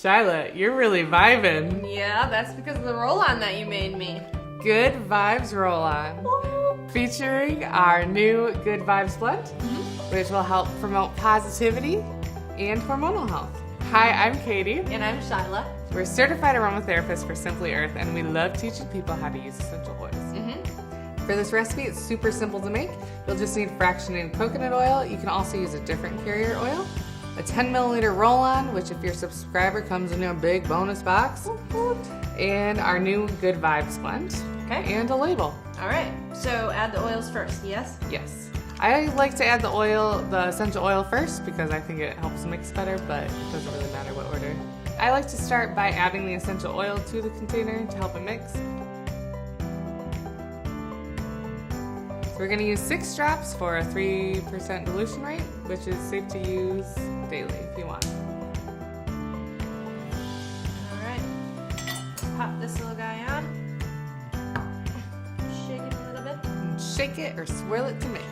Shyla, you're really vibing. Yeah, that's because of the roll-on that you made me. Good Vibes Roll-On. Featuring our new Good Vibes blend, which will help promote positivity and hormonal health. Hi, I'm Katie. And I'm Shyla. We're certified aromatherapists for Simply Earth, and we love teaching people how to use essential oils. For this recipe, it's super simple to make. You'll just need fractionated coconut oil. You can also use a different carrier oil. A 10 milliliter roll-on, which if you're a subscriber comes in a big bonus box. And our new Good Vibes blend. Okay. And a label. All right, so add the oils first, yes? Yes. I like to add the essential oil first because I think it helps mix better, but it doesn't really matter what order. I like to start by adding the essential oil to the container to help it mix. So we're going to use 6 drops for a 3% dilution rate, which is safe to use daily if you want. All right, pop this little guy on. Shake it a little bit. And shake it or swirl it to mix.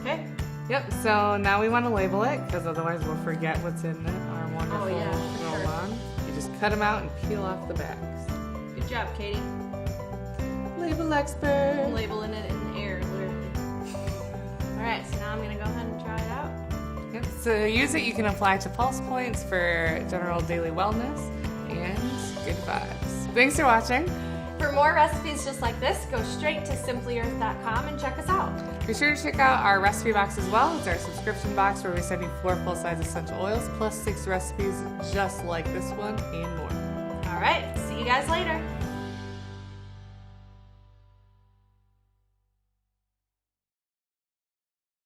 Okay. Yep, so now we want to label it because otherwise we'll forget what's in our wonderful roll-on. You just cut them out and peel off the bags. Good job, Katie. Label expert. I'm labeling it in the air, literally. All right, so now I'm gonna go ahead and try it out. Yep, so to use it, you can apply to pulse points for general daily wellness and good vibes. Thanks for watching. For more recipes just like this, go straight to simplyearth.com and check us out. Be sure to check out our recipe box as well. It's our subscription box where we send you 4 full-size essential oils plus 6 recipes just like this one and more. All right, see you guys later.